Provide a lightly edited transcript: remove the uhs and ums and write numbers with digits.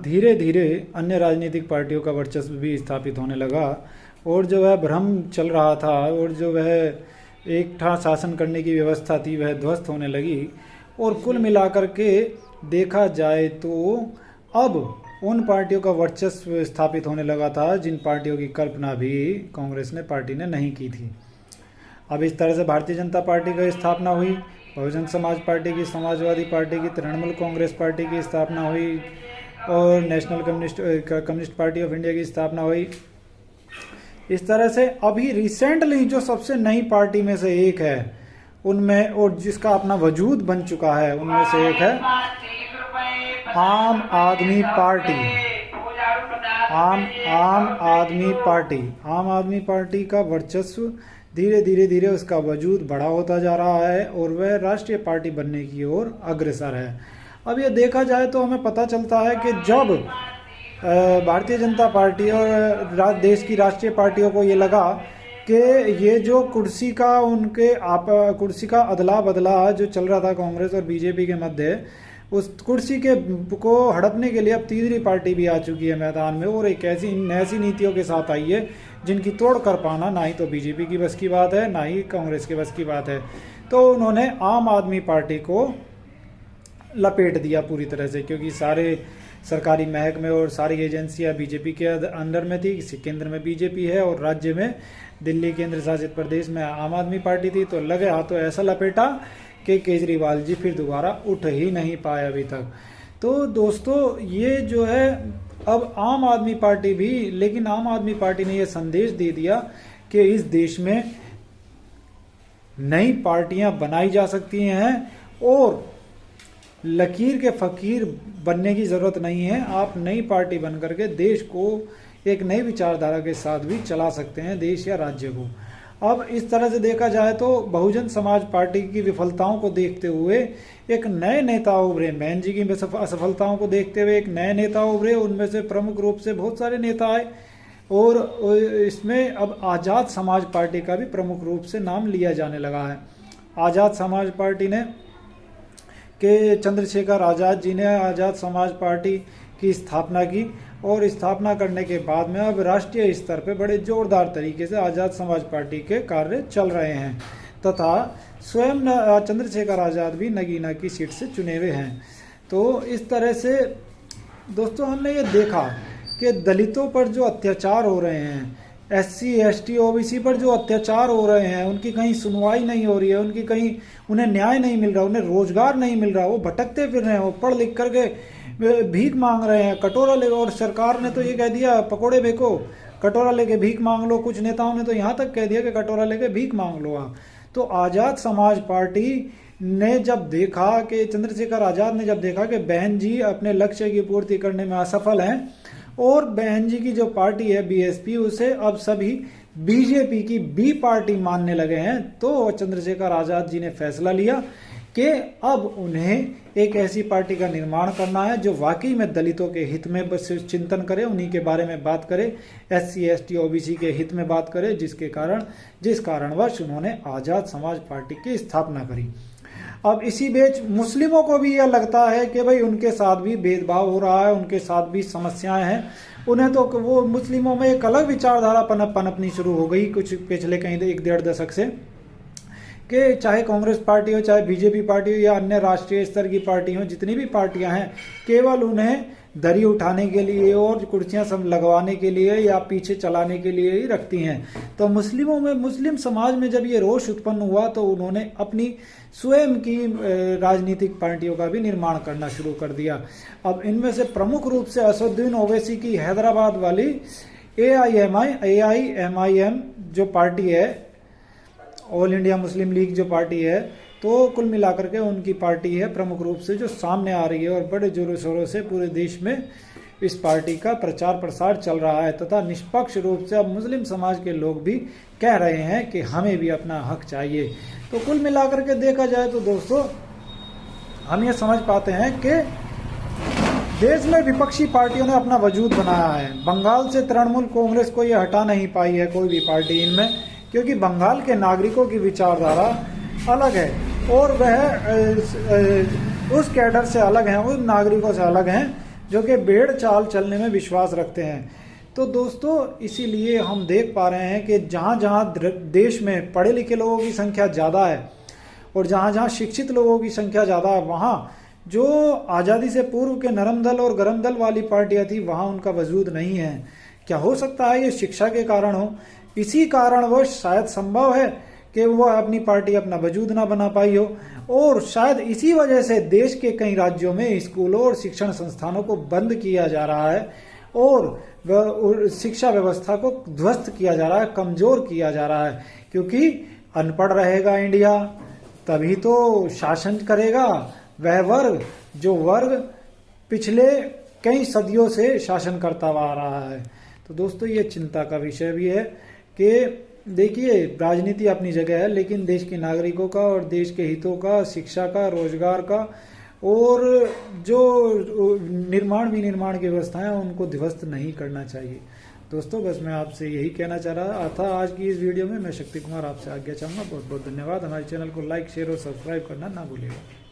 धीरे धीरे अन्य राजनीतिक पार्टियों का वर्चस्व भी स्थापित होने लगा और जो वह भ्रम चल रहा था और जो वह एक था शासन करने की व्यवस्था थी वह ध्वस्त होने लगी। और कुल मिलाकर के देखा जाए तो अब उन पार्टियों का वर्चस्व स्थापित होने लगा था जिन पार्टियों की कल्पना भी कांग्रेस ने पार्टी ने नहीं की थी। अब इस तरह से भारतीय जनता पार्टी की स्थापना हुई, बहुजन समाज पार्टी की, समाजवादी पार्टी की, तृणमूल कांग्रेस पार्टी की स्थापना हुई और national communist party of India की स्थापना हुई। इस तरह से अभी रिसेंटली जो सबसे नई पार्टी में से एक है उनमें और जिसका अपना वजूद बन चुका है उनमें से एक है आम आदमी पार्टी। आम आदमी पार्टी का वर्चस्व धीरे धीरे उसका वजूद बड़ा होता जा रहा है और वह राष्ट्रीय पार्टी बनने की ओर अग्रसर है। अब ये देखा जाए तो हमें पता चलता है कि जब भारतीय जनता पार्टी और देश की राष्ट्रीय पार्टियों को ये लगा कि ये जो कुर्सी का अदला बदला जो चल रहा था कांग्रेस और बीजेपी के मध्य, उस कुर्सी को हड़पने के लिए अब तीसरी पार्टी भी आ चुकी है मैदान में और एक ऐसी नीतियों के साथ आई है जिनकी तोड़ कर पाना ना ही तो बीजेपी की बस की बात है ना ही कांग्रेस की बस की बात है। तो उन्होंने आम आदमी पार्टी को लपेट दिया पूरी तरह से, क्योंकि सारे सरकारी महकमे और सारी एजेंसियां बीजेपी के अंदर में थी। केंद्र में बीजेपी है और राज्य में दिल्ली केंद्र शासित प्रदेश में आम आदमी पार्टी थी। तो लगे हाथों ऐसा लपेटा कि केजरीवाल जी फिर दोबारा उठ ही नहीं पाए अभी तक। तो दोस्तों ये जो है अब आम आदमी पार्टी भी, लेकिन आम आदमी पार्टी ने यह संदेश दे दिया कि इस देश में नई पार्टियां बनाई जा सकती हैं और लकीर के फकीर बनने की जरूरत नहीं है। आप नई पार्टी बन करके देश को एक नई विचारधारा के साथ भी चला सकते हैं, देश या राज्य को। अब इस तरह से देखा जाए तो बहुजन समाज पार्टी की विफलताओं को देखते हुए एक नए नेता उभरे, मैन जी की असफलताओं को देखते हुए एक नए नेता उभरे। उनमें से प्रमुख रूप से बहुत सारे नेता आए और इसमें अब आज़ाद समाज पार्टी का भी प्रमुख रूप से नाम लिया जाने लगा है। आज़ाद समाज पार्टी ने के चंद्रशेखर आज़ाद जी ने आज़ाद समाज पार्टी की स्थापना की और स्थापना करने के बाद में अब राष्ट्रीय स्तर पे बड़े जोरदार तरीके से आज़ाद समाज पार्टी के कार्य चल रहे हैं तथा स्वयं चंद्रशेखर आज़ाद भी नगीना की सीट से चुने हुए हैं। तो इस तरह से दोस्तों हमने ये देखा कि दलितों पर जो अत्याचार हो रहे हैं, SC ST OBC पर जो अत्याचार हो रहे हैं, उनकी कहीं सुनवाई नहीं हो रही है, उनकी कहीं उन्हें न्याय नहीं मिल रहा, उन्हें रोजगार नहीं मिल रहा, वो भटकते फिर रहे हैं, वो पढ़ लिख करके भीख मांग रहे हैं, कटोरा ले। और सरकार ने तो ये कह दिया पकोड़े बेको, कटोरा लेके भीख मांग लो। कुछ नेताओं ने तो यहाँ तक कह दिया कि कटोरा लेके भीख मांग लो आप। तो आज़ाद समाज पार्टी ने जब देखा कि चंद्रशेखर आज़ाद ने जब देखा कि बहन जी अपने लक्ष्य की पूर्ति करने में असफल हैं और बहन जी की जो पार्टी है BSP उसे अब सभी बीजेपी की B पार्टी मानने लगे हैं, तो चंद्रशेखर आज़ाद जी ने फैसला लिया कि अब उन्हें एक ऐसी पार्टी का निर्माण करना है जो वाकई में दलितों के हित में बस चिंतन करे, उन्हीं के बारे में बात करे, SC ST OBC के हित में बात करे, जिस कारणवश उन्होंने आज़ाद समाज पार्टी की स्थापना करी। अब इसी बीच मुस्लिमों को भी यह लगता है कि भाई उनके साथ भी भेदभाव हो रहा है, उनके साथ भी समस्याएं हैं। उन्हें तो वो मुस्लिमों में एक अलग विचारधारा पनपनी शुरू हो गई कुछ पिछले कहीं 1-1.5 दशक से, कि चाहे कांग्रेस पार्टी हो, चाहे बीजेपी पार्टी हो या अन्य राष्ट्रीय स्तर की पार्टी हो, जितनी भी पार्टियां हैं, केवल उन्हें दरी उठाने के लिए और कुर्सियां सब लगवाने के लिए या पीछे चलाने के लिए ही रखती हैं। तो मुस्लिम समाज में जब ये रोष उत्पन्न हुआ तो उन्होंने अपनी स्वयं की राजनीतिक पार्टियों का भी निर्माण करना शुरू कर दिया। अब इनमें से प्रमुख रूप से असदुद्दीन ओवैसी की हैदराबाद वाली AIMIM जो पार्टी है, ऑल इंडिया मुस्लिम लीग जो पार्टी है, तो कुल मिलाकर के उनकी पार्टी है प्रमुख रूप से जो सामने आ रही है और बड़े जोरों शोरों से पूरे देश में इस पार्टी का प्रचार प्रसार चल रहा है तथा निष्पक्ष रूप से अब मुस्लिम समाज के लोग भी कह रहे हैं कि हमें भी अपना हक चाहिए। तो कुल मिलाकर के देखा जाए तो दोस्तों हम ये समझ पाते हैं कि देश में विपक्षी पार्टियों ने अपना वजूद बनाया है। बंगाल से तृणमूल कांग्रेस को ये हटा नहीं पाई है कोई भी पार्टी इनमें, क्योंकि बंगाल के नागरिकों की विचारधारा अलग है और वह उस कैडर से अलग हैं, उन नागरिकों से अलग हैं जो कि भेड़ चाल चलने में विश्वास रखते हैं। तो दोस्तों इसीलिए हम देख पा रहे हैं कि जहाँ जहाँ देश में पढ़े लिखे लोगों की संख्या ज़्यादा है और जहाँ जहाँ शिक्षित लोगों की संख्या ज़्यादा है, वहाँ जो आज़ादी से पूर्व के नरम दल और गरम दल वाली पार्टियाँ थी वहाँ उनका वजूद नहीं है। क्या हो सकता है ये शिक्षा के कारण हो? इसी कारणवश शायद संभव है कि वह अपनी पार्टी अपना वजूद ना बना पाई हो, और शायद इसी वजह से देश के कई राज्यों में स्कूलों और शिक्षण संस्थानों को बंद किया जा रहा है और शिक्षा व्यवस्था को ध्वस्त किया जा रहा है, कमजोर किया जा रहा है। क्योंकि अनपढ़ रहेगा इंडिया तभी तो शासन करेगा वह वर्ग जो वर्ग पिछले कई सदियों से शासन करता आ रहा है। तो दोस्तों ये चिंता का विषय भी है कि देखिए राजनीति अपनी जगह है, लेकिन देश के नागरिकों का और देश के हितों का, शिक्षा का, रोजगार का और जो निर्माण विनिर्माण की व्यवस्थाएं हैं उनको ध्वस्त नहीं करना चाहिए। दोस्तों बस मैं आपसे यही कहना चाह रहा था आज की इस वीडियो में। मैं शक्ति कुमार आपसे आज्ञा चाहूँगा। बहुत बहुत धन्यवाद। हमारे चैनल को लाइक, शेयर और सब्सक्राइब करना ना भूलिएगा।